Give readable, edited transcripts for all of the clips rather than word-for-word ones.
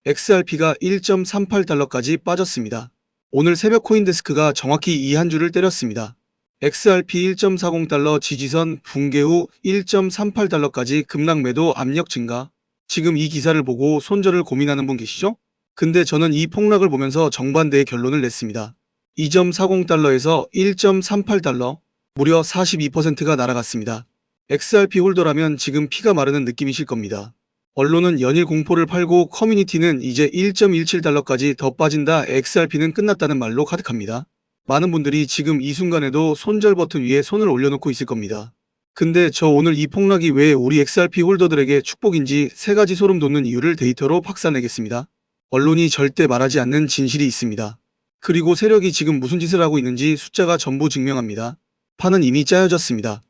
XRP가 1.38달러까지 빠졌습니다. 오늘 새벽 코인데스크가 정확히 이 한 줄을 때렸습니다. XRP 1.40달러 지지선 붕괴 후 1.38달러까지 급락 매도 압력 증가. 지금 이 기사를 보고 손절을 고민하는 분 계시죠? 근데 저는 이 폭락을 보면서 정반대의 결론을 냈습니다. 2.40달러에서 1.38달러, 무려 42%가 날아갔습니다. XRP 홀더라면 지금 피가 마르는 느낌이실 겁니다. 언론은 연일 공포를 팔고 커뮤니티는 이제 1.17달러까지 더 빠진다, XRP는 끝났다는 말로 가득합니다. 많은 분들이 지금 이 순간에도 손절 버튼 위에 손을 올려놓고 있을 겁니다. 근데 저 오늘 이 폭락이 왜 우리 XRP 홀더들에게 축복인지 3가지 소름 돋는 이유를 데이터로 박살내겠습니다. 언론이 절대 말하지 않는 진실이 있습니다. 그리고 세력이 지금 무슨 짓을 하고 있는지 숫자가 전부 증명합니다. 판은 이미 짜여졌습니다.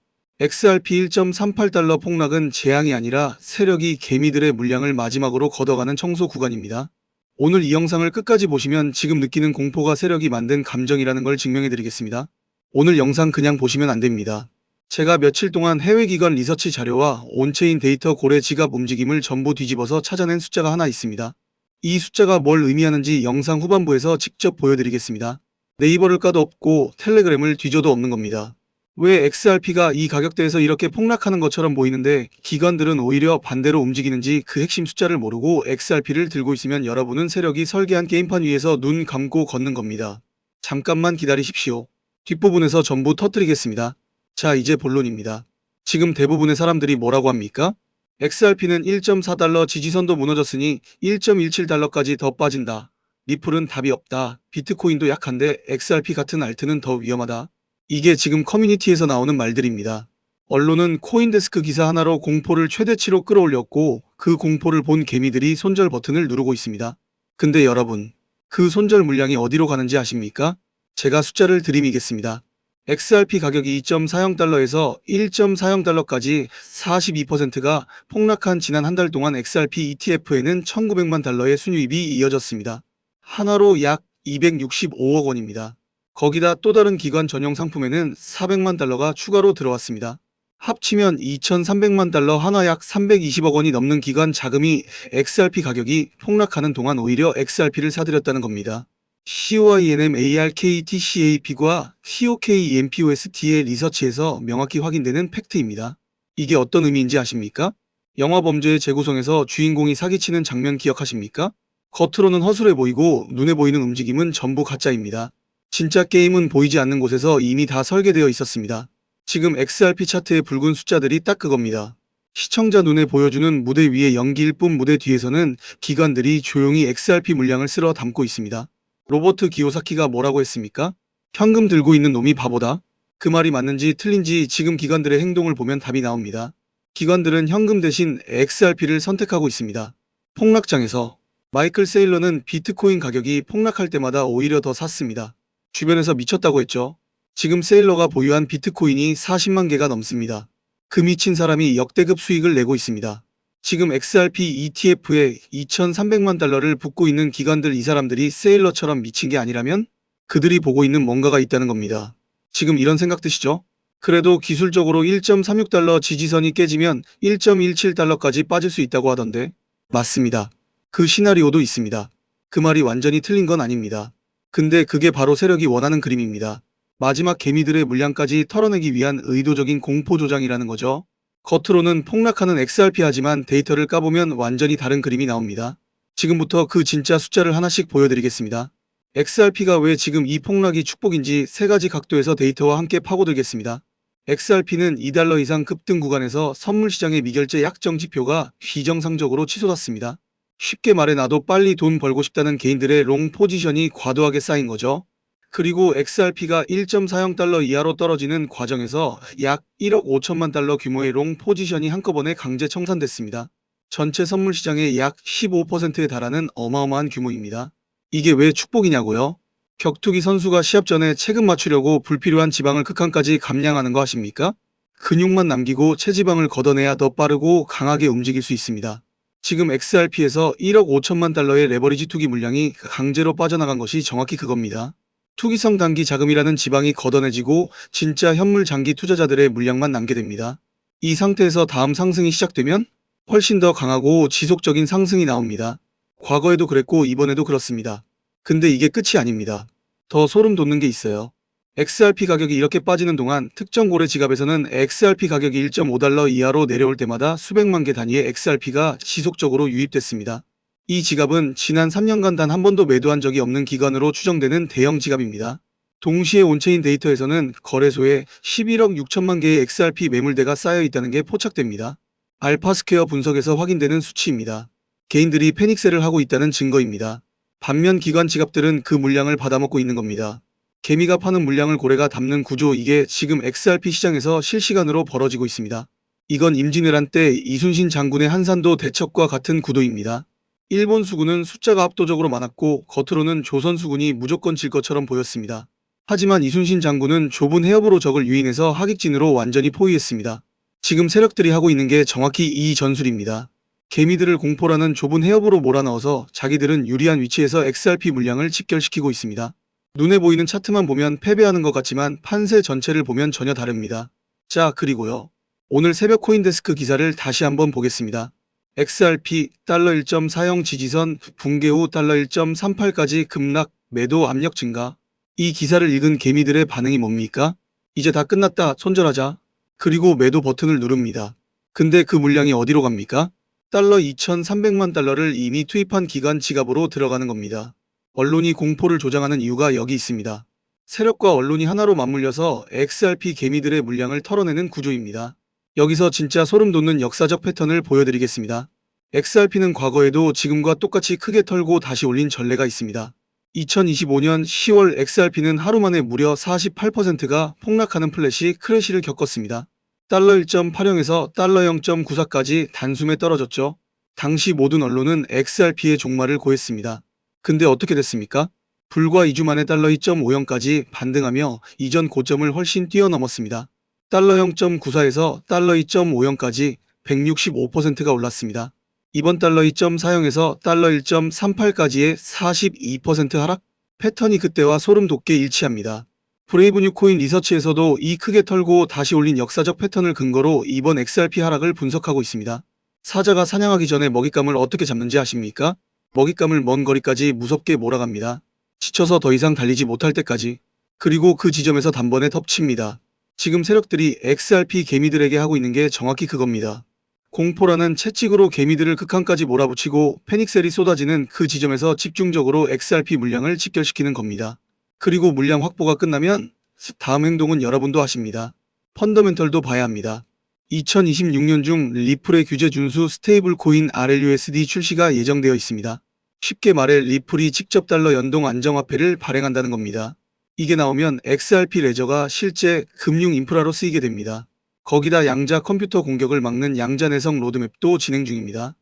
XRP 1.38달러 폭락은 재앙이 아니라 세력이 개미들의 물량을 마지막으로 걷어가는 청소 구간입니다. 오늘 이 영상을 끝까지 보시면 지금 느끼는 공포가 세력이 만든 감정이라는 걸 증명해드리겠습니다. 오늘 영상 그냥 보시면 안됩니다. 제가 며칠 동안 해외기관 리서치 자료와 온체인 데이터 고래 지갑 움직임을 전부 뒤집어서 찾아낸 숫자가 하나 있습니다. 이 숫자가 뭘 의미하는지 영상 후반부에서 직접 보여드리겠습니다. 네이버를 까도 없고 텔레그램을 뒤져도 없는 겁니다. 왜 XRP가 이 가격대에서 이렇게 폭락하는 것처럼 보이는데 기관들은 오히려 반대로 움직이는지 그 핵심 숫자를 모르고 XRP를 들고 있으면 여러분은 세력이 설계한 게임판 위에서 눈 감고 걷는 겁니다. 잠깐만 기다리십시오. 뒷부분에서 전부 터뜨리겠습니다. 자, 이제 본론입니다. 지금 대부분의 사람들이 뭐라고 합니까? XRP는 1.4달러 지지선도 무너졌으니 1.17달러까지 더 빠진다. 리플은 답이 없다. 비트코인도 약한데 XRP 같은 알트는 더 위험하다. 이게 지금 커뮤니티에서 나오는 말들입니다. 언론은 코인데스크 기사 하나로 공포를 최대치로 끌어올렸고 그 공포를 본 개미들이 손절 버튼을 누르고 있습니다. 근데 여러분, 그 손절 물량이 어디로 가는지 아십니까? 제가 숫자를 들이미겠습니다. XRP 가격이 2.40달러에서 1.40달러까지 42%가 폭락한 지난 한 달 동안 XRP ETF에는 1900만 달러의 순유입이 이어졌습니다. 하나로 약 265억 원입니다. 거기다 또 다른 기관 전용 상품에는 400만 달러가 추가로 들어왔습니다. 합치면 2300만 달러, 하나 약 320억 원이 넘는 기관 자금이 XRP 가격이 폭락하는 동안 오히려 XRP를 사들였다는 겁니다. COINMARKTCAP과 TOKEMPOST의 리서치에서 명확히 확인되는 팩트입니다. 이게 어떤 의미인지 아십니까? 영화 범죄의 재구성에서 주인공이 사기치는 장면 기억하십니까? 겉으로는 허술해 보이고 눈에 보이는 움직임은 전부 가짜입니다. 진짜 게임은 보이지 않는 곳에서 이미 다 설계되어 있었습니다. 지금 XRP 차트의 붉은 숫자들이 딱 그겁니다. 시청자 눈에 보여주는 무대 위의 연기일 뿐 무대 뒤에서는 기관들이 조용히 XRP 물량을 쓸어 담고 있습니다. 로버트 기요사키가 뭐라고 했습니까? 현금 들고 있는 놈이 바보다. 그 말이 맞는지 틀린지 지금 기관들의 행동을 보면 답이 나옵니다. 기관들은 현금 대신 XRP를 선택하고 있습니다. 폭락장에서 마이클 세일러는 비트코인 가격이 폭락할 때마다 오히려 더 샀습니다. 주변에서 미쳤다고 했죠. 지금 세일러가 보유한 비트코인이 40만 개가 넘습니다. 그 미친 사람이 역대급 수익을 내고 있습니다. 지금 XRP ETF에 2300만 달러를 붓고 있는 기관들, 이 사람들이 세일러처럼 미친 게 아니라면 그들이 보고 있는 뭔가가 있다는 겁니다. 지금 이런 생각 드시죠? 그래도 기술적으로 1.36달러 지지선이 깨지면 1.17달러까지 빠질 수 있다고 하던데. 맞습니다. 그 시나리오도 있습니다. 그 말이 완전히 틀린 건 아닙니다. 근데 그게 바로 세력이 원하는 그림입니다. 마지막 개미들의 물량까지 털어내기 위한 의도적인 공포 조장이라는 거죠. 겉으로는 폭락하는 XRP 하지만 데이터를 까보면 완전히 다른 그림이 나옵니다. 지금부터 그 진짜 숫자를 하나씩 보여드리겠습니다. XRP가 왜 지금 이 폭락이 축복인지 3가지 각도에서 데이터와 함께 파고들겠습니다. XRP는 2달러 이상 급등 구간에서 선물시장의 미결제 약정 지표가 비정상적으로 치솟았습니다. 쉽게 말해 나도 빨리 돈 벌고 싶다는 개인들의 롱 포지션이 과도하게 쌓인 거죠. 그리고 XRP가 1.40달러 이하로 떨어지는 과정에서 약 1억 5천만 달러 규모의 롱 포지션이 한꺼번에 강제 청산됐습니다. 전체 선물 시장의 약 15%에 달하는 어마어마한 규모입니다. 이게 왜 축복이냐고요? 격투기 선수가 시합 전에 체급 맞추려고 불필요한 지방을 극한까지 감량하는 거 아십니까? 근육만 남기고 체지방을 걷어내야 더 빠르고 강하게 움직일 수 있습니다. 지금 XRP에서 1억 5천만 달러의 레버리지 투기 물량이 강제로 빠져나간 것이 정확히 그겁니다. 투기성 단기 자금이라는 지방이 걷어내지고 진짜 현물 장기 투자자들의 물량만 남게 됩니다. 이 상태에서 다음 상승이 시작되면 훨씬 더 강하고 지속적인 상승이 나옵니다. 과거에도 그랬고 이번에도 그렇습니다. 근데 이게 끝이 아닙니다. 더 소름 돋는 게 있어요. XRP 가격이 이렇게 빠지는 동안 특정 고래 지갑에서는 XRP 가격이 1.5달러 이하로 내려올 때마다 수백만 개 단위의 XRP가 지속적으로 유입됐습니다. 이 지갑은 지난 3년간 단 한 번도 매도한 적이 없는 기관으로 추정되는 대형 지갑입니다. 동시에 온체인 데이터에서는 거래소에 11억 6천만 개의 XRP 매물대가 쌓여 있다는 게 포착됩니다. 알파스퀘어 분석에서 확인되는 수치입니다. 개인들이 패닉셀을 하고 있다는 증거입니다. 반면 기관 지갑들은 그 물량을 받아먹고 있는 겁니다. 개미가 파는 물량을 고래가 담는 구조, 이게 지금 XRP 시장에서 실시간으로 벌어지고 있습니다. 이건 임진왜란 때 이순신 장군의 한산도 대첩과 같은 구도입니다. 일본 수군은 숫자가 압도적으로 많았고 겉으로는 조선 수군이 무조건 질 것처럼 보였습니다. 하지만 이순신 장군은 좁은 해협으로 적을 유인해서 하객진으로 완전히 포위했습니다. 지금 세력들이 하고 있는 게 정확히 이 전술입니다. 개미들을 공포라는 좁은 해협으로 몰아넣어서 자기들은 유리한 위치에서 XRP 물량을 집결시키고 있습니다. 눈에 보이는 차트만 보면 패배하는 것 같지만 판세 전체를 보면 전혀 다릅니다. 자, 그리고요. 오늘 새벽 코인데스크 기사를 다시 한번 보겠습니다. XRP 달러 1.40 지지선 붕괴 후 달러 1.38까지 급락, 매도 압력 증가. 이 기사를 읽은 개미들의 반응이 뭡니까? 이제 다 끝났다, 손절하자. 그리고 매도 버튼을 누릅니다. 근데 그 물량이 어디로 갑니까? 달러 2,300만 달러를 이미 투입한 기관 지갑으로 들어가는 겁니다. 언론이 공포를 조장하는 이유가 여기 있습니다. 세력과 언론이 하나로 맞물려서 XRP 개미들의 물량을 털어내는 구조입니다. 여기서 진짜 소름 돋는 역사적 패턴을 보여드리겠습니다. XRP는 과거에도 지금과 똑같이 크게 털고 다시 올린 전례가 있습니다. 2025년 10월 XRP는 하루 만에 무려 48%가 폭락하는 플래시 크래시를 겪었습니다. 달러 1.80에서 달러 0.94까지 단숨에 떨어졌죠. 당시 모든 언론은 XRP의 종말을 고했습니다. 근데 어떻게 됐습니까? 불과 2주 만에 달러 2.50까지 반등하며 이전 고점을 훨씬 뛰어넘었습니다. 달러 0.94에서 달러 2.50까지 165%가 올랐습니다. 이번 달러 2.40에서 달러 1.38까지의 42% 하락? 패턴이 그때와 소름 돋게 일치합니다. 브레이브뉴 코인 리서치에서도 이 크게 털고 다시 올린 역사적 패턴을 근거로 이번 XRP 하락을 분석하고 있습니다. 사자가 사냥하기 전에 먹잇감을 어떻게 잡는지 아십니까? 먹잇감을 먼 거리까지 무섭게 몰아갑니다. 지쳐서 더 이상 달리지 못할 때까지. 그리고 그 지점에서 단번에 덮칩니다. 지금 세력들이 XRP 개미들에게 하고 있는 게 정확히 그겁니다. 공포라는 채찍으로 개미들을 극한까지 몰아붙이고 패닉셀이 쏟아지는 그 지점에서 집중적으로 XRP 물량을 집결시키는 겁니다. 그리고 물량 확보가 끝나면 다음 행동은 여러분도 하십니다. 펀더멘털도 봐야 합니다. 2026년 중 리플의 규제 준수 스테이블 코인 RLUSD 출시가 예정되어 있습니다. 쉽게 말해 리플이 직접 달러 연동 안정화폐를 발행한다는 겁니다. 이게 나오면 XRP 레저가 실제 금융 인프라로 쓰이게 됩니다. 거기다 양자 컴퓨터 공격을 막는 양자 내성 로드맵도 진행 중입니다.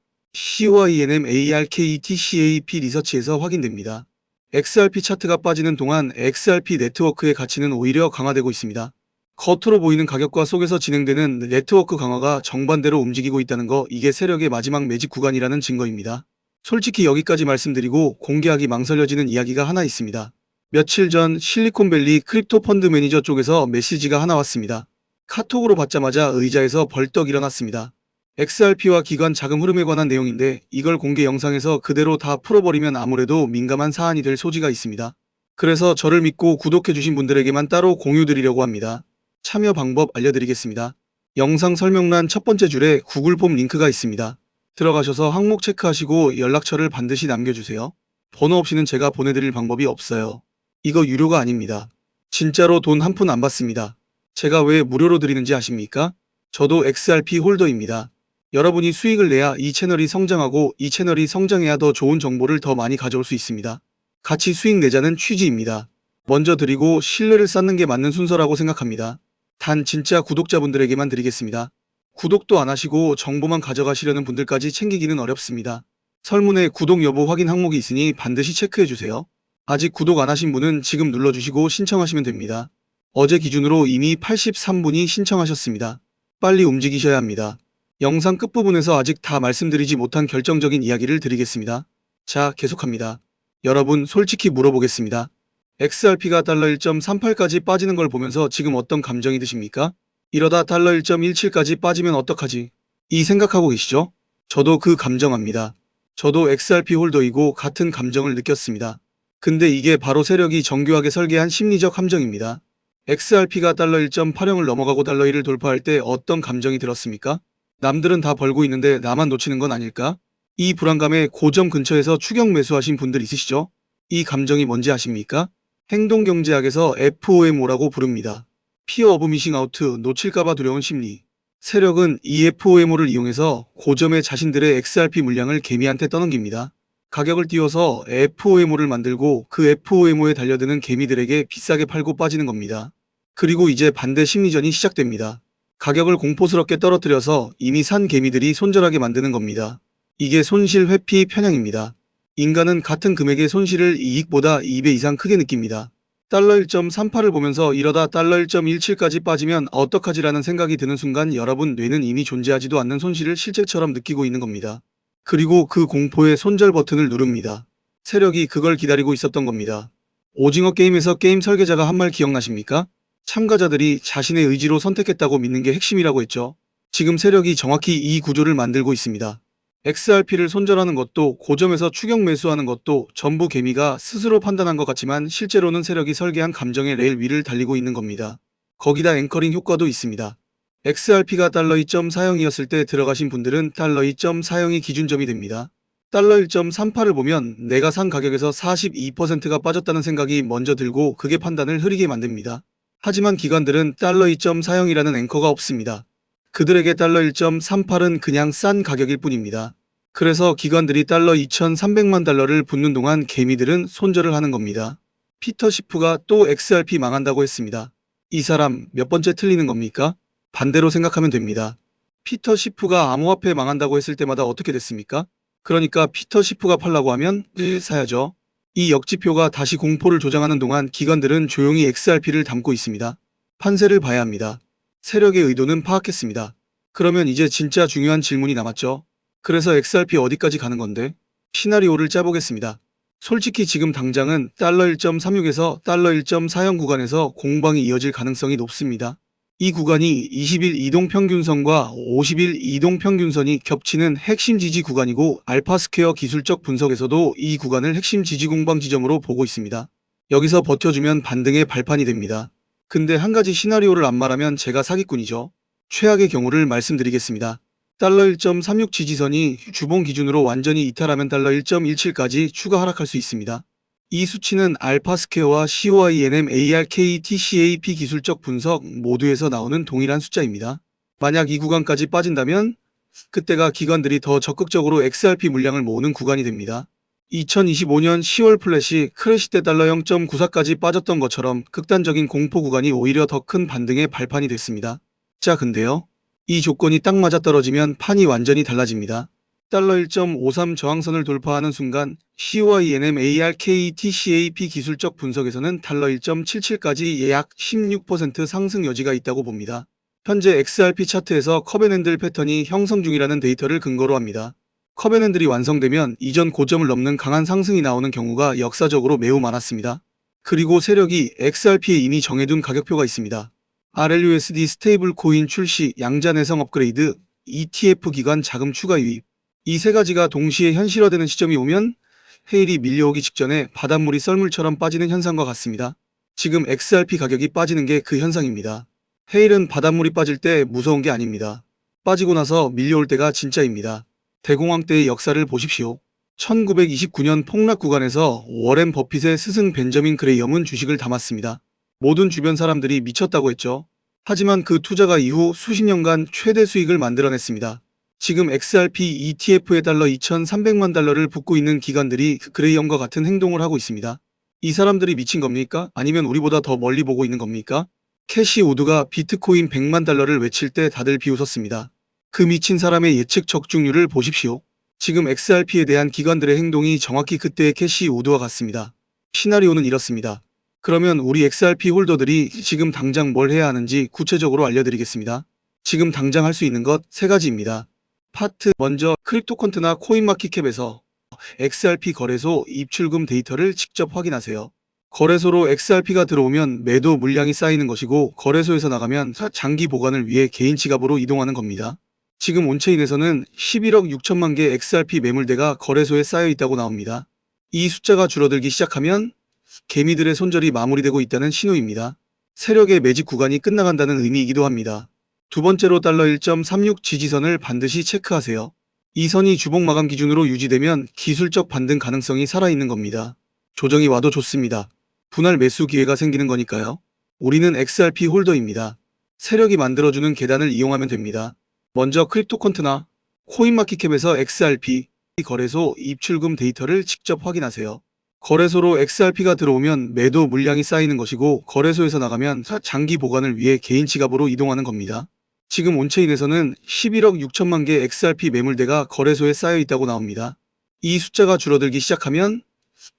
CYNMARKETCAP 리서치에서 확인됩니다. XRP 차트가 빠지는 동안 XRP 네트워크의 가치는 오히려 강화되고 있습니다. 겉으로 보이는 가격과 속에서 진행되는 네트워크 강화가 정반대로 움직이고 있다는 거, 이게 세력의 마지막 매직 구간이라는 증거입니다. 솔직히 여기까지 말씀드리고 공개하기 망설여지는 이야기가 하나 있습니다. 며칠 전 실리콘밸리 크립토 펀드 매니저 쪽에서 메시지가 하나 왔습니다. 카톡으로 받자마자 의자에서 벌떡 일어났습니다. XRP와 기관 자금 흐름에 관한 내용인데 이걸 공개 영상에서 그대로 다 풀어버리면 아무래도 민감한 사안이 될 소지가 있습니다. 그래서 저를 믿고 구독해주신 분들에게만 따로 공유드리려고 합니다. 참여 방법 알려드리겠습니다. 영상 설명란 첫 번째 줄에 구글 폼 링크가 있습니다. 들어가셔서 항목 체크하시고 연락처를 반드시 남겨주세요. 번호 없이는 제가 보내드릴 방법이 없어요. 이거 유료가 아닙니다. 진짜로 돈 한 푼 안 받습니다. 제가 왜 무료로 드리는지 아십니까? 저도 XRP 홀더입니다. 여러분이 수익을 내야 이 채널이 성장하고 이 채널이 성장해야 더 좋은 정보를 더 많이 가져올 수 있습니다. 같이 수익 내자는 취지입니다. 먼저 드리고 신뢰를 쌓는 게 맞는 순서라고 생각합니다. 단 진짜 구독자분들에게만 드리겠습니다. 구독도 안 하시고 정보만 가져가시려는 분들까지 챙기기는 어렵습니다. 설문에 구독 여부 확인 항목이 있으니 반드시 체크해주세요. 아직 구독 안 하신 분은 지금 눌러주시고 신청하시면 됩니다. 어제 기준으로 이미 83분이 신청하셨습니다. 빨리 움직이셔야 합니다. 영상 끝부분에서 아직 다 말씀드리지 못한 결정적인 이야기를 드리겠습니다. 자, 계속합니다. 여러분, 솔직히 물어보겠습니다. XRP가 달러 1.38까지 빠지는 걸 보면서 지금 어떤 감정이 드십니까? 이러다 달러 1.17까지 빠지면 어떡하지? 이 생각하고 계시죠? 저도 그 감정 압니다. 저도 XRP 홀더이고 같은 감정을 느꼈습니다. 근데 이게 바로 세력이 정교하게 설계한 심리적 함정입니다. XRP가 달러 1.8형을 넘어가고 달러 1을 돌파할 때 어떤 감정이 들었습니까? 남들은 다 벌고 있는데 나만 놓치는 건 아닐까? 이 불안감에 고점 근처에서 추격 매수하신 분들 있으시죠? 이 감정이 뭔지 아십니까? 행동경제학에서 FOMO라고 부릅니다. Fear of Missing Out, 놓칠까봐 두려운 심리. 세력은 이 FOMO를 이용해서 고점에 자신들의 XRP 물량을 개미한테 떠넘깁니다. 가격을 띄워서 FOMO를 만들고 그 FOMO에 달려드는 개미들에게 비싸게 팔고 빠지는 겁니다. 그리고 이제 반대 심리전이 시작됩니다. 가격을 공포스럽게 떨어뜨려서 이미 산 개미들이 손절하게 만드는 겁니다. 이게 손실 회피 편향입니다. 인간은 같은 금액의 손실을 이익보다 2배 이상 크게 느낍니다. 달러 1.38을 보면서 이러다 달러 1.17까지 빠지면 어떡하지라는 생각이 드는 순간 여러분 뇌는 이미 존재하지도 않는 손실을 실제처럼 느끼고 있는 겁니다. 그리고 그 공포의 손절 버튼을 누릅니다. 세력이 그걸 기다리고 있었던 겁니다. 오징어 게임에서 게임 설계자가 한 말 기억나십니까? 참가자들이 자신의 의지로 선택했다고 믿는 게 핵심이라고 했죠. 지금 세력이 정확히 이 구조를 만들고 있습니다. XRP를 손절하는 것도 고점에서 추격 매수하는 것도 전부 개미가 스스로 판단한 것 같지만 실제로는 세력이 설계한 감정의 레일 위를 달리고 있는 겁니다. 거기다 앵커링 효과도 있습니다. XRP가 달러 2.40이었을 때 들어가신 분들은 달러 2.40이 기준점이 됩니다. 달러 1.38을 보면 내가 산 가격에서 42%가 빠졌다는 생각이 먼저 들고 그게 판단을 흐리게 만듭니다. 하지만 기관들은 달러 2.40이라는 앵커가 없습니다. 그들에게 달러 1.38은 그냥 싼 가격일 뿐입니다. 그래서 기관들이 달러 2,300만 달러를 붓는 동안 개미들은 손절을 하는 겁니다. 피터 시프가 또 XRP 망한다고 했습니다. 이 사람 몇 번째 틀리는 겁니까? 반대로 생각하면 됩니다. 피터 시프가 암호화폐 망한다고 했을 때마다 어떻게 됐습니까? 그러니까 피터 시프가 팔라고 하면 사야죠. 이 역지표가 다시 공포를 조장하는 동안 기관들은 조용히 XRP를 담고 있습니다. 판세를 봐야 합니다. 세력의 의도는 파악했습니다. 그러면 이제 진짜 중요한 질문이 남았죠. 그래서 XRP 어디까지 가는 건데? 시나리오를 짜보겠습니다. 솔직히 지금 당장은 달러 1.36에서 달러 1.40 구간에서 공방이 이어질 가능성이 높습니다. 이 구간이 20일 이동평균선과 50일 이동평균선이 겹치는 핵심 지지 구간이고 알파스퀘어 기술적 분석에서도 이 구간을 핵심 지지 공방 지점으로 보고 있습니다. 여기서 버텨주면 반등의 발판이 됩니다. 근데 한 가지 시나리오를 안 말하면 제가 사기꾼이죠. 최악의 경우를 말씀드리겠습니다. 달러 1.36 지지선이 주봉 기준으로 완전히 이탈하면 달러 1.17까지 추가 하락할 수 있습니다. 이 수치는 알파스퀘어와 COINM ARKTCAP 기술적 분석 모두에서 나오는 동일한 숫자입니다. 만약 이 구간까지 빠진다면 그때가 기관들이 더 적극적으로 XRP 물량을 모으는 구간이 됩니다. 2025년 10월 플래시 크래시 때 달러 0.94까지 빠졌던 것처럼 극단적인 공포 구간이 오히려 더 큰 반등의 발판이 됐습니다. 자, 근데요. 이 조건이 딱 맞아떨어지면 판이 완전히 달라집니다. 달러 1.53 저항선을 돌파하는 순간 COINM ARKTCAP 기술적 분석에서는 달러 1.77까지 약 16% 상승 여지가 있다고 봅니다. 현재 XRP 차트에서 커벤앤들 패턴이 형성 중이라는 데이터를 근거로 합니다. 커벤앤들이 완성되면 이전 고점을 넘는 강한 상승이 나오는 경우가 역사적으로 매우 많았습니다. 그리고 세력이 XRP에 이미 정해둔 가격표가 있습니다. RLUSD 스테이블 코인 출시, 양자 내성 업그레이드, ETF 기관 자금 추가 유입. 이 세 가지가 동시에 현실화되는 시점이 오면 헤일이 밀려오기 직전에 바닷물이 썰물처럼 빠지는 현상과 같습니다. 지금 XRP 가격이 빠지는 게 그 현상입니다. 헤일은 바닷물이 빠질 때 무서운 게 아닙니다. 빠지고 나서 밀려올 때가 진짜입니다. 대공황 때의 역사를 보십시오. 1929년 폭락 구간에서 워렌 버핏의 스승 벤저민 그레이엄은 주식을 담았습니다. 모든 주변 사람들이 미쳤다고 했죠. 하지만 그 투자가 이후 수십 년간 최대 수익을 만들어냈습니다. 지금 XRP ETF에 달러 2,300만 달러를 붓고 있는 기관들이 그레이엄과 같은 행동을 하고 있습니다. 이 사람들이 미친 겁니까? 아니면 우리보다 더 멀리 보고 있는 겁니까? 캐시 우드가 비트코인 100만 달러를 외칠 때 다들 비웃었습니다. 그 미친 사람의 예측 적중률을 보십시오. 지금 XRP에 대한 기관들의 행동이 정확히 그때의 캐시 우드와 같습니다. 시나리오는 이렇습니다. 그러면 우리 XRP 홀더들이 지금 당장 뭘 해야 하는지 구체적으로 알려드리겠습니다. 지금 당장 할 수 있는 것 3가지입니다. 파트 먼저 크립토컨트나 코인마켓캡에서 XRP 거래소 입출금 데이터를 직접 확인하세요. 거래소로 XRP가 들어오면 매도 물량이 쌓이는 것이고 거래소에서 나가면 장기 보관을 위해 개인 지갑으로 이동하는 겁니다. 지금 온체인에서는 11억 6천만 개 XRP 매물대가 거래소에 쌓여 있다고 나옵니다. 이 숫자가 줄어들기 시작하면 개미들의 손절이 마무리되고 있다는 신호입니다. 세력의 매집 구간이 끝나간다는 의미이기도 합니다. 두 번째로 달러 1.36 지지선을 반드시 체크하세요. 이 선이 주봉 마감 기준으로 유지되면 기술적 반등 가능성이 살아있는 겁니다. 조정이 와도 좋습니다. 분할 매수 기회가 생기는 거니까요. 우리는 XRP 홀더입니다. 세력이 만들어주는 계단을 이용하면 됩니다. 먼저 크립토컨트나 코인마켓캡에서 XRP 거래소 입출금 데이터를 직접 확인하세요. 거래소로 XRP가 들어오면 매도 물량이 쌓이는 것이고, 거래소에서 나가면 장기 보관을 위해 개인 지갑으로 이동하는 겁니다. 지금 온체인에서는 11억 6천만 개 XRP 매물대가 거래소에 쌓여 있다고 나옵니다. 이 숫자가 줄어들기 시작하면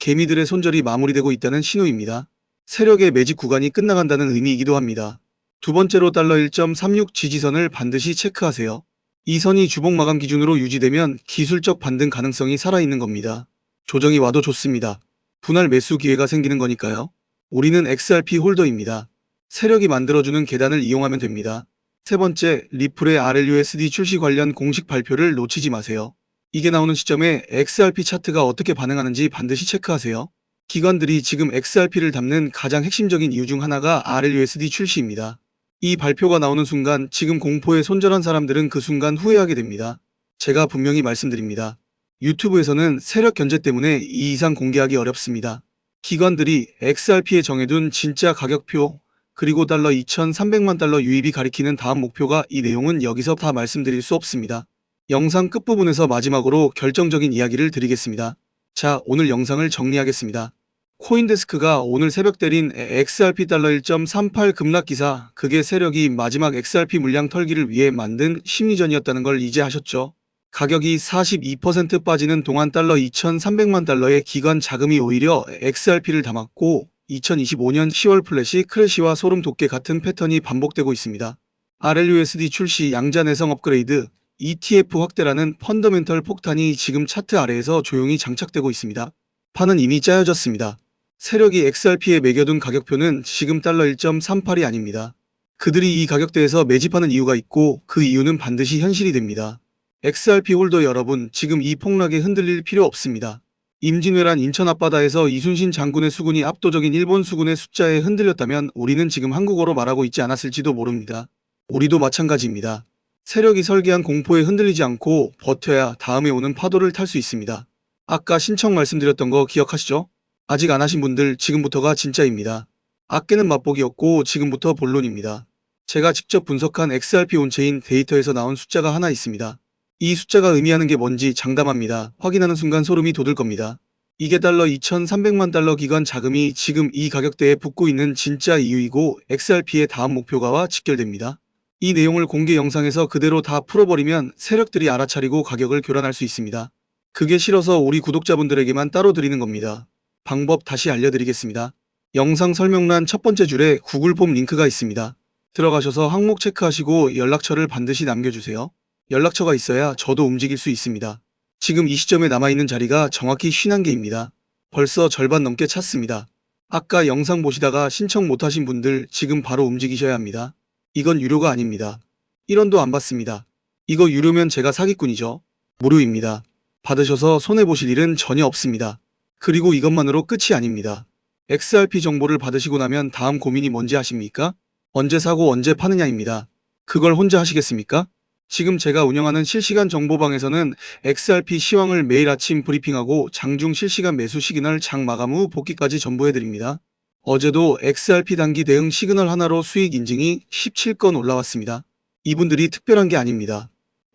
개미들의 손절이 마무리되고 있다는 신호입니다. 세력의 매집 구간이 끝나간다는 의미이기도 합니다. 두 번째로 달러 1.36 지지선을 반드시 체크하세요. 이 선이 주봉 마감 기준으로 유지되면 기술적 반등 가능성이 살아있는 겁니다. 조정이 와도 좋습니다. 분할 매수 기회가 생기는 거니까요. 우리는 XRP 홀더입니다. 세력이 만들어주는 계단을 이용하면 됩니다. 세 번째, 리플의 RLUSD 출시 관련 공식 발표를 놓치지 마세요. 이게 나오는 시점에 XRP 차트가 어떻게 반응하는지 반드시 체크하세요. 기관들이 지금 XRP를 담는 가장 핵심적인 이유 중 하나가 RLUSD 출시입니다. 이 발표가 나오는 순간 지금 공포에 손절한 사람들은 그 순간 후회하게 됩니다. 제가 분명히 말씀드립니다. 유튜브에서는 세력 견제 때문에 이 이상 공개하기 어렵습니다. 기관들이 XRP에 정해둔 진짜 가격표, 그리고 달러 2,300만 달러 유입이 가리키는 다음 목표가, 이 내용은 여기서 다 말씀드릴 수 없습니다. 영상 끝부분에서 마지막으로 결정적인 이야기를 드리겠습니다. 자, 오늘 영상을 정리하겠습니다. 코인데스크가 오늘 새벽 때린 XRP 달러 1.38 급락 기사, 그게 세력이 마지막 XRP 물량 털기를 위해 만든 심리전이었다는 걸 이제 아셨죠? 가격이 42% 빠지는 동안 달러 2,300만 달러의 기관 자금이 오히려 XRP를 담았고, 2025년 10월 플래시 크래시와 소름 돋게 같은 패턴이 반복되고 있습니다. RLUSD 출시, 양자 내성 업그레이드, ETF 확대라는 펀더멘털 폭탄이 지금 차트 아래에서 조용히 장착되고 있습니다. 판은 이미 짜여졌습니다. 세력이 XRP에 매겨둔 가격표는 지금 달러 1.38이 아닙니다. 그들이 이 가격대에서 매집하는 이유가 있고, 그 이유는 반드시 현실이 됩니다. XRP 홀더 여러분, 지금 이 폭락에 흔들릴 필요 없습니다. 임진왜란 인천 앞바다에서 이순신 장군의 수군이 압도적인 일본 수군의 숫자에 흔들렸다면 우리는 지금 한국어로 말하고 있지 않았을지도 모릅니다. 우리도 마찬가지입니다. 세력이 설계한 공포에 흔들리지 않고 버텨야 다음에 오는 파도를 탈 수 있습니다. 아까 신청 말씀드렸던 거 기억하시죠? 아직 안 하신 분들 지금부터가 진짜입니다. 아끼는 맛보기였고 지금부터 본론입니다. 제가 직접 분석한 XRP 온체인 데이터에서 나온 숫자가 하나 있습니다. 이 숫자가 의미하는 게 뭔지 장담합니다. 확인하는 순간 소름이 돋을 겁니다. 이게 달러 2,300만 달러 기관 자금이 지금 이 가격대에 붙고 있는 진짜 이유이고, XRP의 다음 목표가와 직결됩니다. 이 내용을 공개 영상에서 그대로 다 풀어버리면 세력들이 알아차리고 가격을 교란할 수 있습니다. 그게 싫어서 우리 구독자분들에게만 따로 드리는 겁니다. 방법 다시 알려드리겠습니다. 영상 설명란 첫 번째 줄에 구글 폼 링크가 있습니다. 들어가셔서 항목 체크하시고 연락처를 반드시 남겨주세요. 연락처가 있어야 저도 움직일 수 있습니다. 지금 이 시점에 남아있는 자리가 정확히 51개입니다. 벌써 절반 넘게 찼습니다. 아까 영상 보시다가 신청 못하신 분들 지금 바로 움직이셔야 합니다. 이건 유료가 아닙니다. 1원도 안 받습니다. 이거 유료면 제가 사기꾼이죠. 무료입니다. 받으셔서 손해보실 일은 전혀 없습니다. 그리고 이것만으로 끝이 아닙니다. XRP 정보를 받으시고 나면 다음 고민이 뭔지 아십니까? 언제 사고 언제 파느냐입니다. 그걸 혼자 하시겠습니까? 지금 제가 운영하는 실시간 정보방에서는 XRP 시황을 매일 아침 브리핑하고 장중 실시간 매수 시그널, 장 마감 후 복귀까지 전부 해드립니다. 어제도 XRP 단기 대응 시그널 하나로 수익 인증이 17건 올라왔습니다. 이분들이 특별한 게 아닙니다.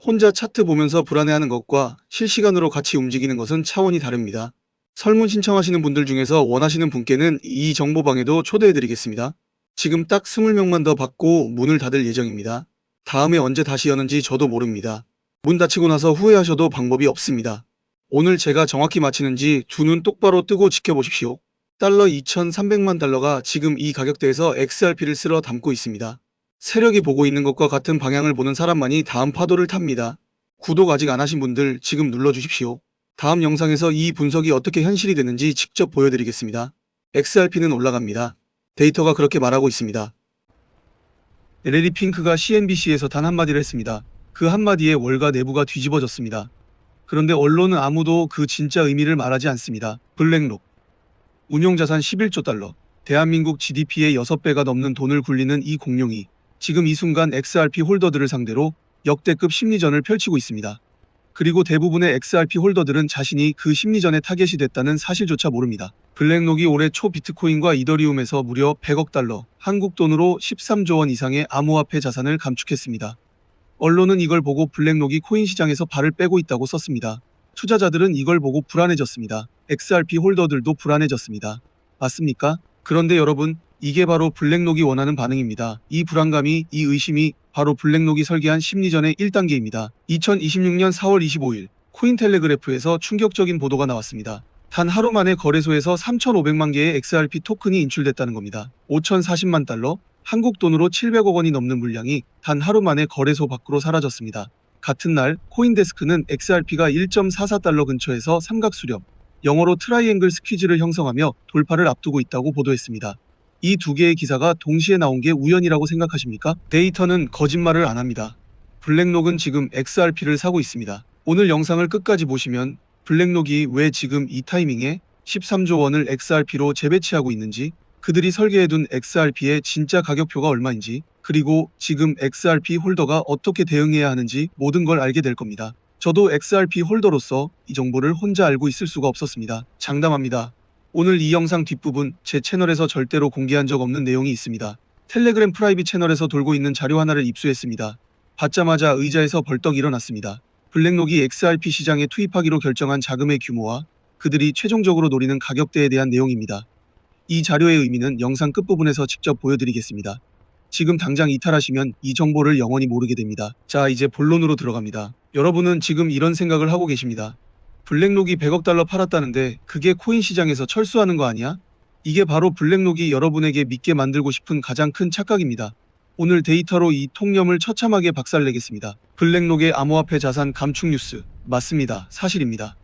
혼자 차트 보면서 불안해하는 것과 실시간으로 같이 움직이는 것은 차원이 다릅니다. 설문 신청하시는 분들 중에서 원하시는 분께는 이 정보방에도 초대해드리겠습니다. 지금 딱 20명만 더 받고 문을 닫을 예정입니다. 다음에 언제 다시 여는지 저도 모릅니다. 문 닫히고 나서 후회하셔도 방법이 없습니다. 오늘 제가 정확히 마치는지 두 눈 똑바로 뜨고 지켜보십시오. 달러 2,300만 달러가 지금 이 가격대에서 XRP를 쓸어 담고 있습니다. 세력이 보고 있는 것과 같은 방향을 보는 사람만이 다음 파도를 탑니다. 구독 아직 안 하신 분들 지금 눌러주십시오. 다음 영상에서 이 분석이 어떻게 현실이 되는지 직접 보여드리겠습니다. XRP는 올라갑니다. 데이터가 그렇게 말하고 있습니다. 레디 핑크가 CNBC에서 단 한마디를 했습니다. 그 한마디에 월가 내부가 뒤집어졌습니다. 그런데 언론은 아무도 그 진짜 의미를 말하지 않습니다. 블랙록. 운용자산 11조 달러. 대한민국 GDP의 6배가 넘는 돈을 굴리는 이 공룡이 지금 이 순간 XRP 홀더들을 상대로 역대급 심리전을 펼치고 있습니다. 그리고 대부분의 XRP 홀더들은 자신이 그 심리전의 타겟이 됐다는 사실조차 모릅니다. 블랙록이 올해 초 비트코인과 이더리움에서 무려 100억 달러, 한국 돈으로 13조 원 이상의 암호화폐 자산을 감축했습니다. 언론은 이걸 보고 블랙록이 코인 시장에서 발을 빼고 있다고 썼습니다. 투자자들은 이걸 보고 불안해졌습니다. XRP 홀더들도 불안해졌습니다. 맞습니까? 그런데 여러분, 이게 바로 블랙록이 원하는 반응입니다. 이 불안감이, 이 의심이 바로 블랙록이 설계한 심리전의 1단계입니다. 2026년 4월 25일 코인텔레그래프에서 충격적인 보도가 나왔습니다. 단 하루 만에 거래소에서 3,500만 개의 XRP 토큰이 인출됐다는 겁니다. 5,040만 달러, 한국 돈으로 700억 원이 넘는 물량이 단 하루 만에 거래소 밖으로 사라졌습니다. 같은 날 코인데스크는 XRP가 1.44달러 근처에서 삼각수렴, 영어로 트라이앵글 스퀴즈를 형성하며 돌파를 앞두고 있다고 보도했습니다. 이 두 개의 기사가 동시에 나온 게 우연이라고 생각하십니까? 데이터는 거짓말을 안 합니다. 블랙록은 지금 XRP를 사고 있습니다. 오늘 영상을 끝까지 보시면 블랙록이 왜 지금 이 타이밍에 13조 원을 XRP로 재배치하고 있는지, 그들이 설계해둔 XRP의 진짜 가격표가 얼마인지, 그리고 지금 XRP 홀더가 어떻게 대응해야 하는지 모든 걸 알게 될 겁니다. 저도 XRP 홀더로서 이 정보를 혼자 알고 있을 수가 없었습니다. 장담합니다. 오늘 이 영상 뒷부분 제 채널에서 절대로 공개한 적 없는 내용이 있습니다. 텔레그램 프라이빗 채널에서 돌고 있는 자료 하나를 입수했습니다. 받자마자 의자에서 벌떡 일어났습니다. 블랙록이 XRP 시장에 투입하기로 결정한 자금의 규모와 그들이 최종적으로 노리는 가격대에 대한 내용입니다. 이 자료의 의미는 영상 끝부분에서 직접 보여드리겠습니다. 지금 당장 이탈하시면 이 정보를 영원히 모르게 됩니다. 자, 이제 본론으로 들어갑니다. 여러분은 지금 이런 생각을 하고 계십니다. 블랙록이 100억 달러 팔았다는데 그게 코인 시장에서 철수하는 거 아니야? 이게 바로 블랙록이 여러분에게 믿게 만들고 싶은 가장 큰 착각입니다. 오늘 데이터로 이 통념을 처참하게 박살내겠습니다. 블랙록의 암호화폐 자산 감축 뉴스. 맞습니다. 사실입니다.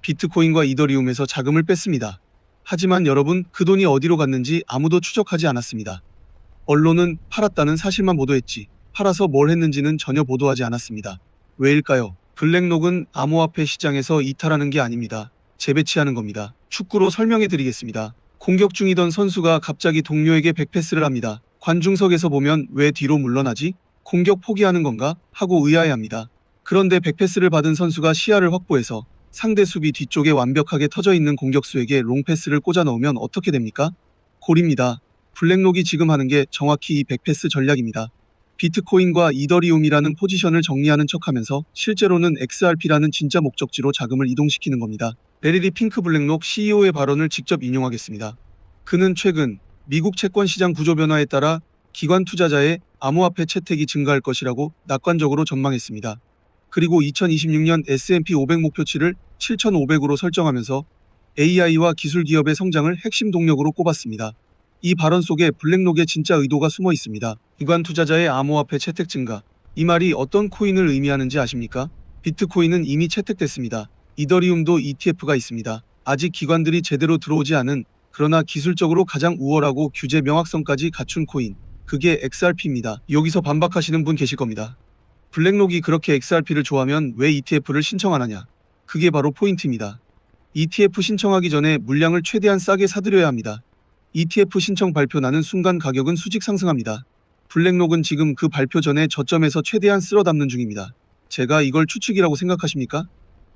비트코인과 이더리움에서 자금을 뺐습니다. 하지만 여러분, 그 돈이 어디로 갔는지 아무도 추적하지 않았습니다. 언론은 팔았다는 사실만 보도했지 팔아서 뭘 했는지는 전혀 보도하지 않았습니다. 왜일까요? 블랙록은 암호화폐 시장에서 이탈하는 게 아닙니다. 재배치하는 겁니다. 축구로 설명해 드리겠습니다. 공격 중이던 선수가 갑자기 동료에게 백패스를 합니다. 관중석에서 보면 왜 뒤로 물러나지? 공격 포기하는 건가? 하고 의아해합니다. 그런데 백패스를 받은 선수가 시야를 확보해서 상대 수비 뒤쪽에 완벽하게 터져 있는 공격수에게 롱패스를 꽂아 넣으면 어떻게 됩니까? 골입니다. 블랙록이 지금 하는 게 정확히 이 백패스 전략입니다. 비트코인과 이더리움이라는 포지션을 정리하는 척하면서 실제로는 XRP라는 진짜 목적지로 자금을 이동시키는 겁니다. 레리리 핑크 블랙록 CEO의 발언을 직접 인용하겠습니다. 그는 최근 미국 채권 시장 구조 변화에 따라 기관 투자자의 암호화폐 채택이 증가할 것이라고 낙관적으로 전망했습니다. 그리고 2026년 S&P 500 목표치를 7,500으로 설정하면서 AI와 기술 기업의 성장을 핵심 동력으로 꼽았습니다. 이 발언 속에 블랙록의 진짜 의도가 숨어 있습니다. 기관 투자자의 암호화폐 채택 증가. 이 말이 어떤 코인을 의미하는지 아십니까? 비트코인은 이미 채택됐습니다. 이더리움도 ETF가 있습니다. 아직 기관들이 제대로 들어오지 않은, 그러나 기술적으로 가장 우월하고 규제 명확성까지 갖춘 코인. 그게 XRP입니다. 여기서 반박하시는 분 계실 겁니다. 블랙록이 그렇게 XRP를 좋아하면 왜 ETF를 신청 안 하냐? 그게 바로 포인트입니다. ETF 신청하기 전에 물량을 최대한 싸게 사들여야 합니다. ETF 신청 발표 나는 순간 가격은 수직 상승합니다. 블랙록은 지금 그 발표 전에 저점에서 최대한 쓸어 담는 중입니다. 제가 이걸 추측이라고 생각하십니까?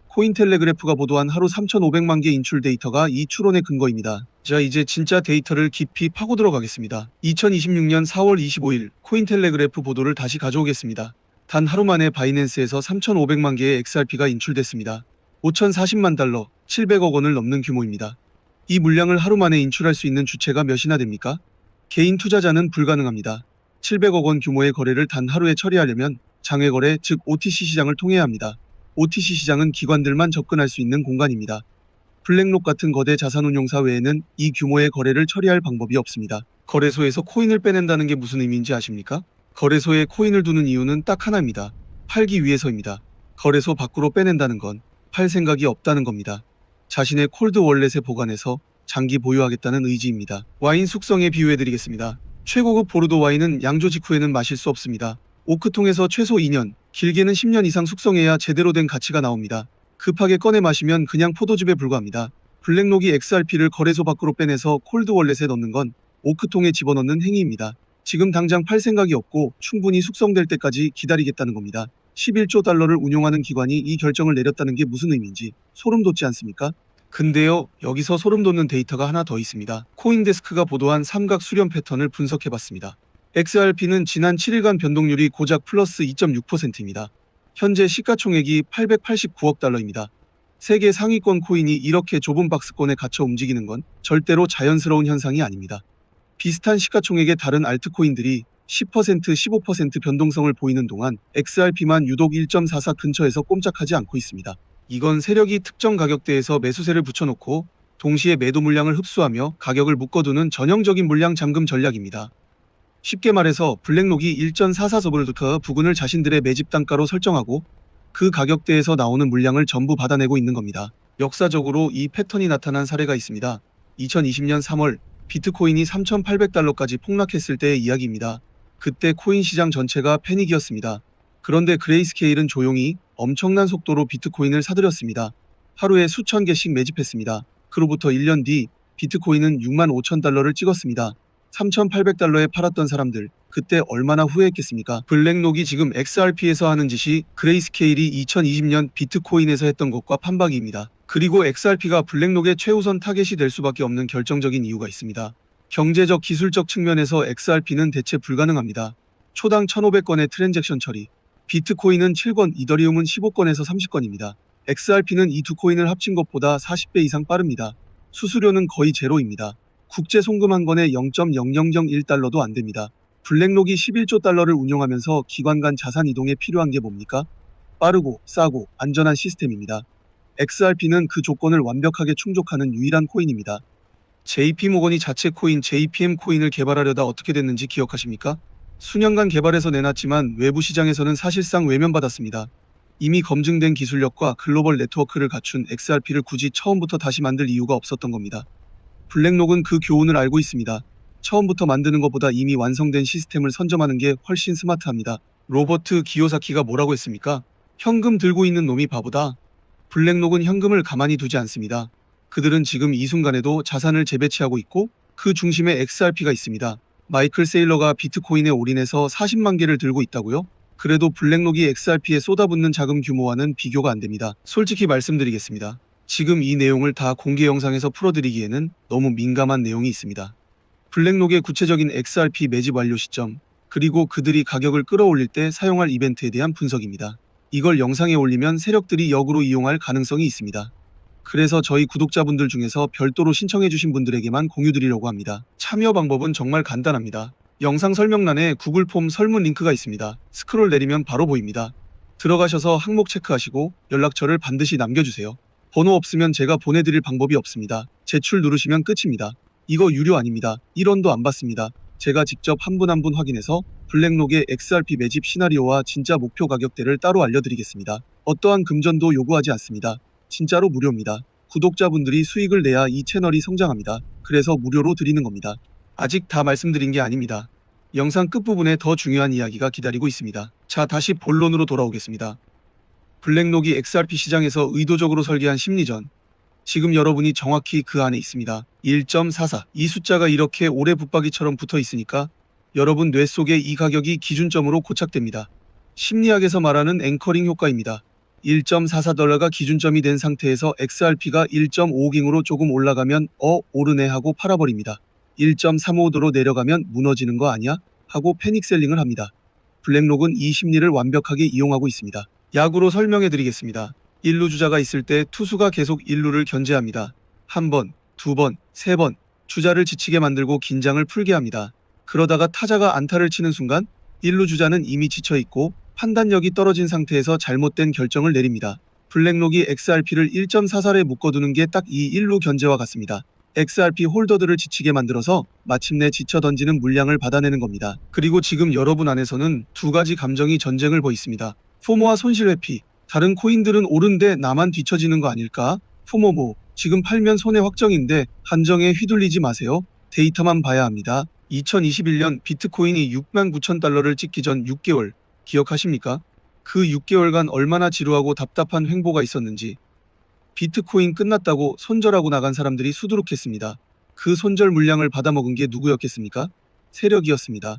코인텔레그래프가 보도한 하루 3,500만 개 인출 데이터가 이 추론의 근거입니다. 자, 이제 진짜 데이터를 깊이 파고 들어가겠습니다. 2026년 4월 25일 코인텔레그래프 보도를 다시 가져오겠습니다. 단 하루 만에 바이낸스에서 3,500만 개의 XRP가 인출됐습니다. 5,040만 달러, 700억 원을 넘는 규모입니다. 이 물량을 하루 만에 인출할 수 있는 주체가 몇이나 됩니까? 개인 투자자는 불가능합니다. 700억 원 규모의 거래를 단 하루에 처리하려면 장외거래, 즉 OTC 시장을 통해야 합니다. OTC 시장은 기관들만 접근할 수 있는 공간입니다. 블랙록 같은 거대 자산운용사 외에는 이 규모의 거래를 처리할 방법이 없습니다. 거래소에서 코인을 빼낸다는 게 무슨 의미인지 아십니까? 거래소에 코인을 두는 이유는 딱 하나입니다. 팔기 위해서입니다. 거래소 밖으로 빼낸다는 건 팔 생각이 없다는 겁니다. 자신의 콜드 월렛에 보관해서 장기 보유하겠다는 의지입니다. 와인 숙성에 비유해드리겠습니다. 최고급 보르도 와인은 양조 직후에는 마실 수 없습니다. 오크통에서 최소 2년, 길게는 10년 이상 숙성해야 제대로 된 가치가 나옵니다. 급하게 꺼내 마시면 그냥 포도즙에 불과합니다. 블랙록이 XRP를 거래소 밖으로 빼내서 콜드월렛에 넣는 건 오크통에 집어넣는 행위입니다. 지금 당장 팔 생각이 없고 충분히 숙성될 때까지 기다리겠다는 겁니다. 11조 달러를 운용하는 기관이 이 결정을 내렸다는 게 무슨 의미인지 소름 돋지 않습니까? 근데요, 여기서 소름 돋는 데이터가 하나 더 있습니다. 코인데스크가 보도한 삼각 수렴 패턴을 분석해봤습니다. XRP는 지난 7일간 변동률이 고작 플러스 2.6%입니다. 현재 시가총액이 889억 달러입니다. 세계 상위권 코인이 이렇게 좁은 박스권에 갇혀 움직이는 건 절대로 자연스러운 현상이 아닙니다. 비슷한 시가총액의 다른 알트코인들이 10%, 15% 변동성을 보이는 동안 XRP만 유독 1.44 근처에서 꼼짝하지 않고 있습니다. 이건 세력이 특정 가격대에서 매수세를 붙여놓고 동시에 매도 물량을 흡수하며 가격을 묶어두는 전형적인 물량 잠금 전략입니다. 쉽게 말해서 블랙록이 1.44서블부터 부근을 자신들의 매집 단가로 설정하고 그 가격대에서 나오는 물량을 전부 받아내고 있는 겁니다. 역사적으로 이 패턴이 나타난 사례가 있습니다. 2020년 3월 비트코인이 3,800달러까지 폭락했을 때의 이야기입니다. 그때 코인 시장 전체가 패닉이었습니다. 그런데 그레이스케일은 조용히 엄청난 속도로 비트코인을 사들였습니다. 하루에 수천 개씩 매집했습니다. 그로부터 1년 뒤 비트코인은 65,000달러를 찍었습니다. 3,800달러에 팔았던 사람들, 그때 얼마나 후회했겠습니까? 블랙록이 지금 XRP에서 하는 짓이 그레이스케일이 2020년 비트코인에서 했던 것과 판박이입니다. 그리고 XRP가 블랙록의 최우선 타겟이 될 수밖에 없는 결정적인 이유가 있습니다. 경제적, 기술적 측면에서 XRP는 대체 불가능합니다. 초당 1,500건의 트랜잭션 처리, 비트코인은 7건, 이더리움은 15건에서 30건입니다. XRP는 이 두 코인을 합친 것보다 40배 이상 빠릅니다. 수수료는 거의 제로입니다. 국제 송금 한 건에 0.0001달러도 안 됩니다. 블랙록이 11조 달러를 운용하면서 기관 간 자산 이동에 필요한 게 뭡니까? 빠르고 싸고 안전한 시스템입니다. XRP는 그 조건을 완벽하게 충족하는 유일한 코인입니다. JP모건이 자체 코인 JPM 코인을 개발하려다 어떻게 됐는지 기억하십니까? 수년간 개발해서 내놨지만 외부 시장에서는 사실상 외면받았습니다. 이미 검증된 기술력과 글로벌 네트워크를 갖춘 XRP를 굳이 처음부터 다시 만들 이유가 없었던 겁니다. 블랙록은 그 교훈을 알고 있습니다. 처음부터 만드는 것보다 이미 완성된 시스템을 선점하는 게 훨씬 스마트합니다. 로버트 기요사키가 뭐라고 했습니까? 현금 들고 있는 놈이 바보다. 블랙록은 현금을 가만히 두지 않습니다. 그들은 지금 이 순간에도 자산을 재배치하고 있고 그 중심에 XRP가 있습니다. 마이클 세일러가 비트코인에 올인해서 40만 개를 들고 있다고요? 그래도 블랙록이 XRP에 쏟아붓는 자금 규모와는 비교가 안 됩니다. 솔직히 말씀드리겠습니다. 지금 이 내용을 다 공개 영상에서 풀어드리기에는 너무 민감한 내용이 있습니다. 블랙록의 구체적인 XRP 매집 완료 시점, 그리고 그들이 가격을 끌어올릴 때 사용할 이벤트에 대한 분석입니다. 이걸 영상에 올리면 세력들이 역으로 이용할 가능성이 있습니다. 그래서 저희 구독자분들 중에서 별도로 신청해주신 분들에게만 공유드리려고 합니다. 참여 방법은 정말 간단합니다. 영상 설명란에 구글 폼 설문 링크가 있습니다. 스크롤 내리면 바로 보입니다. 들어가셔서 항목 체크하시고 연락처를 반드시 남겨주세요. 번호 없으면 제가 보내드릴 방법이 없습니다. 제출 누르시면 끝입니다. 이거 유료 아닙니다. 1원도 안 받습니다. 제가 직접 한 분 한 분 확인해서 블랙록의 XRP 매집 시나리오와 진짜 목표 가격대를 따로 알려드리겠습니다. 어떠한 금전도 요구하지 않습니다. 진짜로 무료입니다. 구독자분들이 수익을 내야 이 채널이 성장합니다. 그래서 무료로 드리는 겁니다. 아직 다 말씀드린 게 아닙니다. 영상 끝부분에 더 중요한 이야기가 기다리고 있습니다. 자, 다시 본론으로 돌아오겠습니다. 블랙록이 XRP 시장에서 의도적으로 설계한 심리전. 지금 여러분이 정확히 그 안에 있습니다. 1.44. 이 숫자가 이렇게 오래 붙박이처럼 붙어 있으니까 여러분 뇌 속에 이 가격이 기준점으로 고착됩니다. 심리학에서 말하는 앵커링 효과입니다. 1.44달러가 기준점이 된 상태에서 XRP가 1.5깅으로 조금 올라가면 오르네 하고 팔아버립니다. 1.35도로 내려가면 무너지는 거 아니야? 하고 패닉셀링을 합니다. 블랙록은 이 심리를 완벽하게 이용하고 있습니다. 약으로 설명해 드리겠습니다. 1루 주자가 있을 때 투수가 계속 1루를 견제합니다. 한 번, 두 번, 세 번 주자를 지치게 만들고 긴장을 풀게 합니다. 그러다가 타자가 안타를 치는 순간 1루 주자는 이미 지쳐있고 판단력이 떨어진 상태에서 잘못된 결정을 내립니다. 블랙록이 XRP를 1.44에 묶어두는 게 딱 이 1루 견제와 같습니다. XRP 홀더들을 지치게 만들어서 마침내 지쳐 던지는 물량을 받아내는 겁니다. 그리고 지금 여러분 안에서는 두 가지 감정이 전쟁을 벌이습니다. 포모와 손실회피. 다른 코인들은 오른데 나만 뒤처지는 거 아닐까? 포모 지금 팔면 손해 확정인데 한정에 휘둘리지 마세요. 데이터만 봐야 합니다. 2021년 비트코인이 69,000달러를 찍기 전 6개월 기억하십니까? 그 6개월간 얼마나 지루하고 답답한 횡보가 있었는지 비트코인 끝났다고 손절하고 나간 사람들이 수두룩했습니다. 그 손절 물량을 받아먹은 게 누구였겠습니까? 세력이었습니다.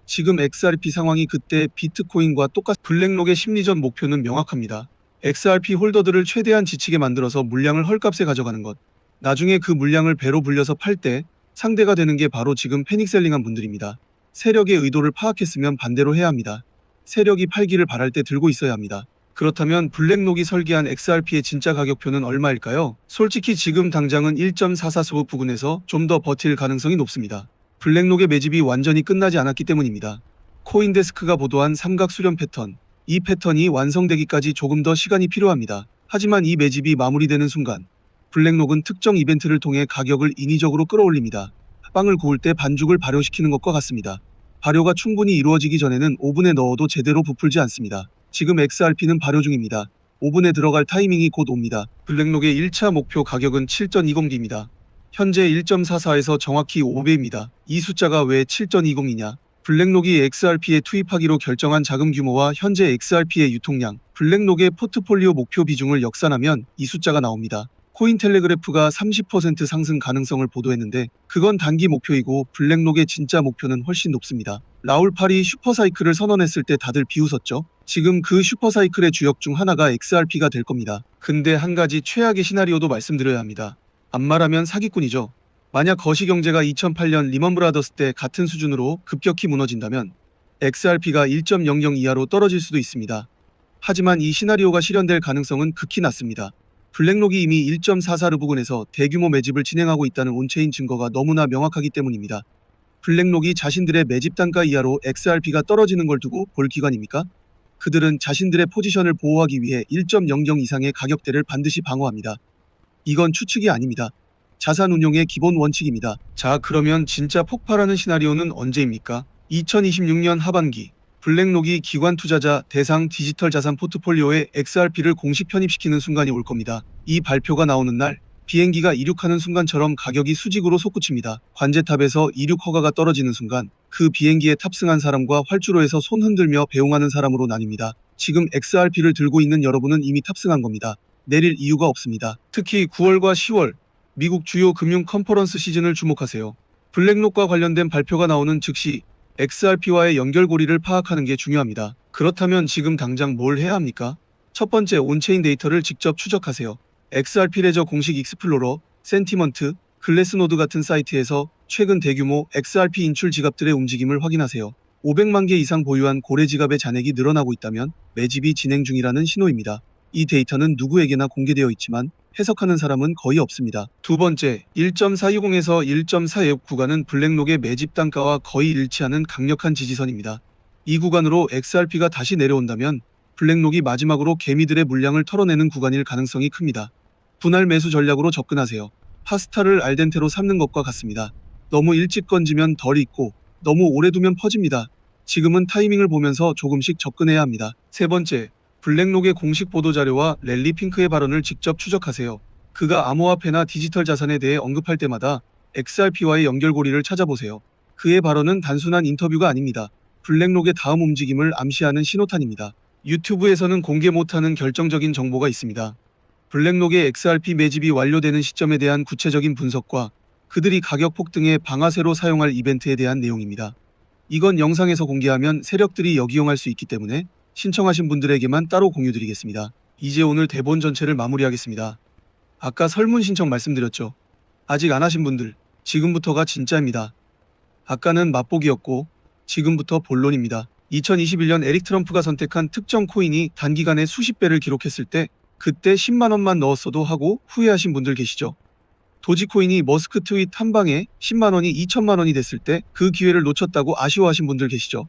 지금 XRP 상황이 그때 비트코인과 똑같. 블랙록의 심리전 목표는 명확합니다. XRP 홀더들을 최대한 지치게 만들어서 물량을 헐값에 가져가는 것. 나중에 그 물량을 배로 불려서 팔 때 상대가 되는 게 바로 지금 패닉셀링한 분들입니다. 세력의 의도를 파악했으면 반대로 해야 합니다. 세력이 팔기를 바랄 때 들고 있어야 합니다. 그렇다면 블랙록이 설계한 XRP의 진짜 가격표는 얼마일까요? 솔직히 지금 당장은 1.44 부근에서 좀 더 버틸 가능성이 높습니다. 블랙록의 매집이 완전히 끝나지 않았기 때문입니다. 코인데스크가 보도한 삼각 수렴 패턴. 이 패턴이 완성되기까지 조금 더 시간이 필요합니다. 하지만 이 매집이 마무리되는 순간 블랙록은 특정 이벤트를 통해 가격을 인위적으로 끌어올립니다. 빵을 구울 때 반죽을 발효시키는 것과 같습니다. 발효가 충분히 이루어지기 전에는 오븐에 넣어도 제대로 부풀지 않습니다. 지금 XRP는 발효 중입니다. 오븐에 들어갈 타이밍이 곧 옵니다. 블랙록의 1차 목표 가격은 7.20D입니다. 현재 1.44에서 정확히 5배입니다. 이 숫자가 왜 7.20이냐? 블랙록이 XRP에 투입하기로 결정한 자금 규모와 현재 XRP의 유통량, 블랙록의 포트폴리오 목표 비중을 역산하면 이 숫자가 나옵니다. 코인텔레그래프가 30% 상승 가능성을 보도했는데 그건 단기 목표이고 블랙록의 진짜 목표는 훨씬 높습니다. 라울팔이 슈퍼사이클을 선언했을 때 다들 비웃었죠. 지금 그 슈퍼사이클의 주역 중 하나가 XRP가 될 겁니다. 근데 한 가지 최악의 시나리오도 말씀드려야 합니다. 안 말하면 사기꾼이죠. 만약 거시경제가 2008년 리먼브라더스 때 같은 수준으로 급격히 무너진다면 XRP가 1.00 이하로 떨어질 수도 있습니다. 하지만 이 시나리오가 실현될 가능성은 극히 낮습니다. 블랙록이 이미 1.44르 부근에서 대규모 매집을 진행하고 있다는 온체인 증거가 너무나 명확하기 때문입니다. 블랙록이 자신들의 매집 단가 이하로 XRP가 떨어지는 걸 두고 볼 기관입니까? 그들은 자신들의 포지션을 보호하기 위해 1.00 이상의 가격대를 반드시 방어합니다. 이건 추측이 아닙니다. 자산 운용의 기본 원칙입니다. 자, 그러면 진짜 폭발하는 시나리오는 언제입니까? 2026년 하반기 블랙록이 기관 투자자 대상 디지털 자산 포트폴리오에 XRP를 공식 편입시키는 순간이 올 겁니다. 이 발표가 나오는 날 비행기가 이륙하는 순간처럼 가격이 수직으로 솟구칩니다. 관제탑에서 이륙 허가가 떨어지는 순간 그 비행기에 탑승한 사람과 활주로에서 손 흔들며 배웅하는 사람으로 나뉩니다. 지금 XRP를 들고 있는 여러분은 이미 탑승한 겁니다. 내릴 이유가 없습니다. 특히 9월과 10월 미국 주요 금융 컨퍼런스 시즌을 주목하세요. 블랙록과 관련된 발표가 나오는 즉시 XRP와의 연결고리를 파악하는 게 중요합니다. 그렇다면 지금 당장 뭘 해야 합니까? 첫 번째, 온체인 데이터를 직접 추적하세요. XRP 레저 공식 익스플로러, 센티먼트, 글래스노드 같은 사이트에서 최근 대규모 XRP 인출 지갑들의 움직임을 확인하세요. 500만 개 이상 보유한 고래 지갑의 잔액이 늘어나고 있다면 매집이 진행 중이라는 신호입니다. 이 데이터는 누구에게나 공개되어 있지만 해석하는 사람은 거의 없습니다. 두 번째, 1.420에서 1.426 구간은 블랙록의 매집 단가와 거의 일치하는 강력한 지지선입니다. 이 구간으로 XRP가 다시 내려온다면 블랙록이 마지막으로 개미들의 물량을 털어내는 구간일 가능성이 큽니다. 분할 매수 전략으로 접근하세요. 파스타를 알덴테로 삶는 것과 같습니다. 너무 일찍 건지면 덜 익고 너무 오래 두면 퍼집니다. 지금은 타이밍을 보면서 조금씩 접근해야 합니다. 세 번째, 블랙록의 공식 보도자료와 랠리 핑크의 발언을 직접 추적하세요. 그가 암호화폐나 디지털 자산에 대해 언급할 때마다 XRP와의 연결고리를 찾아보세요. 그의 발언은 단순한 인터뷰가 아닙니다. 블랙록의 다음 움직임을 암시하는 신호탄입니다. 유튜브에서는 공개 못하는 결정적인 정보가 있습니다. 블랙록의 XRP 매집이 완료되는 시점에 대한 구체적인 분석과 그들이 가격 폭등의 방아쇠로 사용할 이벤트에 대한 내용입니다. 이건 영상에서 공개하면 세력들이 역이용할 수 있기 때문에 신청하신 분들에게만 따로 공유드리겠습니다. 이제 오늘 대본 전체를 마무리하겠습니다. 아까 설문 신청 말씀드렸죠. 아직 안 하신 분들, 지금부터가 진짜입니다. 아까는 맛보기였고 지금부터 본론입니다. 2021년 에릭 트럼프가 선택한 특정 코인이 단기간에 수십 배를 기록했을 때 그때 10만 원만 넣었어도 하고 후회하신 분들 계시죠. 도지코인이 머스크 트윗 한 방에 10만 원이 2천만 원이 됐을 때 그 기회를 놓쳤다고 아쉬워하신 분들 계시죠.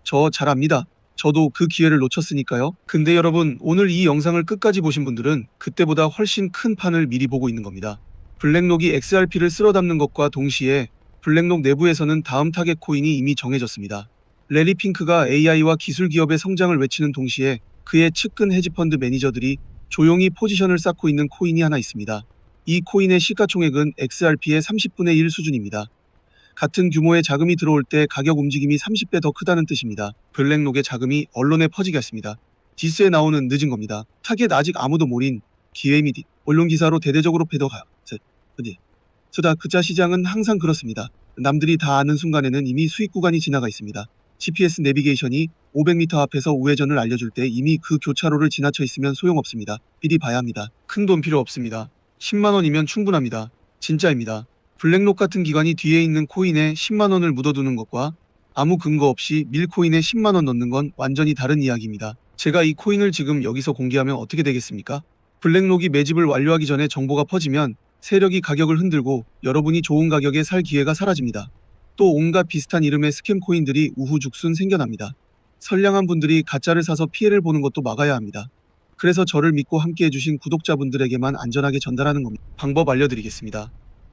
저 잘 압니다. 저도 그 기회를 놓쳤으니까요. 근데 여러분, 오늘 이 영상을 끝까지 보신 분들은 그때보다 훨씬 큰 판을 미리 보고 있는 겁니다. 블랙록이 XRP를 쓸어 담는 것과 동시에 블랙록 내부에서는 다음 타겟 코인이 이미 정해졌습니다. 래리 핑크가 AI와 기술 기업의 성장을 외치는 동시에 그의 측근 헤지펀드 매니저들이 조용히 포지션을 쌓고 있는 코인이 하나 있습니다. 이 코인의 시가총액은 XRP의 30분의 1 수준입니다. 같은 규모의 자금이 들어올 때 가격 움직임이 30배 더 크다는 뜻입니다. 블랙록의 자금이 언론에 퍼지겠습니다. 디스에 나오는 늦은 겁니다. 타겟 아직 아무도 모린 기회 및 언론 기사로 대대적으로 패더가요. 크자 시장은 항상 그렇습니다. 남들이 다 아는 순간에는 이미 수익 구간이 지나가 있습니다. GPS 내비게이션이 500m 앞에서 우회전을 알려줄 때 이미 그 교차로를 지나쳐 있으면 소용없습니다. 미리 봐야 합니다. 큰 돈 필요 없습니다. 10만 원이면 충분합니다. 진짜입니다. 블랙록 같은 기관이 뒤에 있는 코인에 10만 원을 묻어두는 것과 아무 근거 없이 밀코인에 10만 원 넣는 건 완전히 다른 이야기입니다. 제가 이 코인을 지금 여기서 공개하면 어떻게 되겠습니까? 블랙록이 매집을 완료하기 전에 정보가 퍼지면 세력이 가격을 흔들고 여러분이 좋은 가격에 살 기회가 사라집니다. 또 온갖 비슷한 이름의 스캠 코인들이 우후죽순 생겨납니다. 선량한 분들이 가짜를 사서 피해를 보는 것도 막아야 합니다. 그래서 저를 믿고 함께 해주신 구독자분들에게만 안전하게 전달하는 겁니다. 방법 알려드리겠습니다.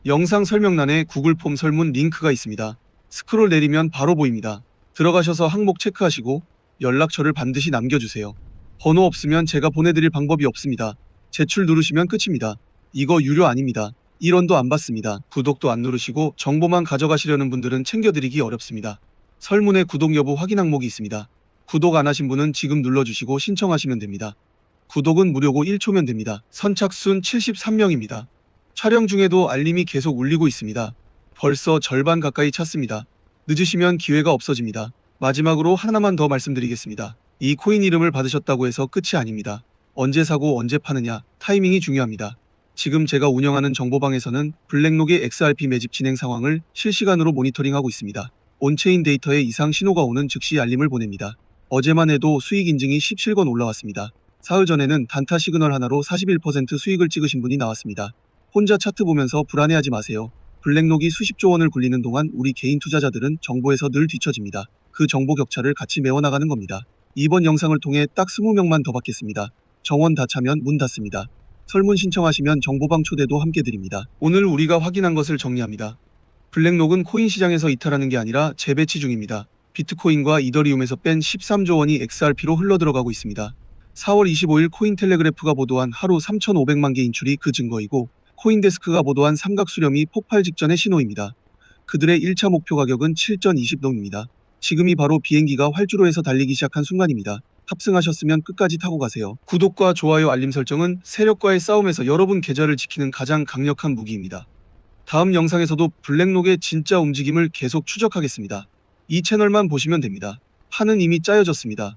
영상 설명란에 구글 폼 설문 링크가 있습니다. 스크롤 내리면 바로 보입니다. 들어가셔서 항목 체크하시고 연락처를 반드시 남겨주세요. 번호 없으면 제가 보내드릴 방법이 없습니다. 제출 누르시면 끝입니다. 이거 유료 아닙니다. 1원도 안 받습니다. 구독도 안 누르시고 정보만 가져가시려는 분들은 챙겨드리기 어렵습니다. 설문에 구독 여부 확인 항목이 있습니다. 구독 안 하신 분은 지금 눌러주시고 신청하시면 됩니다. 구독은 무료고 1초면 됩니다. 선착순 73명입니다. 촬영 중에도 알림이 계속 울리고 있습니다. 벌써 절반 가까이 찼습니다. 늦으시면 기회가 없어집니다. 마지막으로 하나만 더 말씀드리겠습니다. 이 코인 이름을 받으셨다고 해서 끝이 아닙니다. 언제 사고 언제 파느냐, 타이밍이 중요합니다. 지금 제가 운영하는 정보방에서는 블랙록의 XRP 매집 진행 상황을 실시간으로 모니터링하고 있습니다. 온체인 데이터에 이상 신호가 오는 즉시 알림을 보냅니다. 어제만 해도 수익 인증이 17건 올라왔습니다. 사흘 전에는 단타 시그널 하나로 41% 수익을 찍으신 분이 나왔습니다. 혼자 차트 보면서 불안해하지 마세요. 블랙록이 수십조 원을 굴리는 동안 우리 개인 투자자들은 정보에서 늘 뒤처집니다. 그 정보 격차를 같이 메워나가는 겁니다. 이번 영상을 통해 딱 20명만 더 받겠습니다. 정원 다 차면 문 닫습니다. 설문 신청하시면 정보방 초대도 함께 드립니다. 오늘 우리가 확인한 것을 정리합니다. 블랙록은 코인 시장에서 이탈하는 게 아니라 재배치 중입니다. 비트코인과 이더리움에서 뺀 13조 원이 XRP로 흘러들어가고 있습니다. 4월 25일 코인텔레그래프가 보도한 하루 3,500만 개 인출이 그 증거이고 코인데스크가 보도한 삼각 수렴이 폭발 직전의 신호입니다. 그들의 1차 목표 가격은 7,020동입니다. 지금이 바로 비행기가 활주로에서 달리기 시작한 순간입니다. 탑승하셨으면 끝까지 타고 가세요. 구독과 좋아요 알림 설정은 세력과의 싸움에서 여러분 계좌를 지키는 가장 강력한 무기입니다. 다음 영상에서도 블랙록의 진짜 움직임을 계속 추적하겠습니다. 이 채널만 보시면 됩니다. 판은 이미 짜여졌습니다.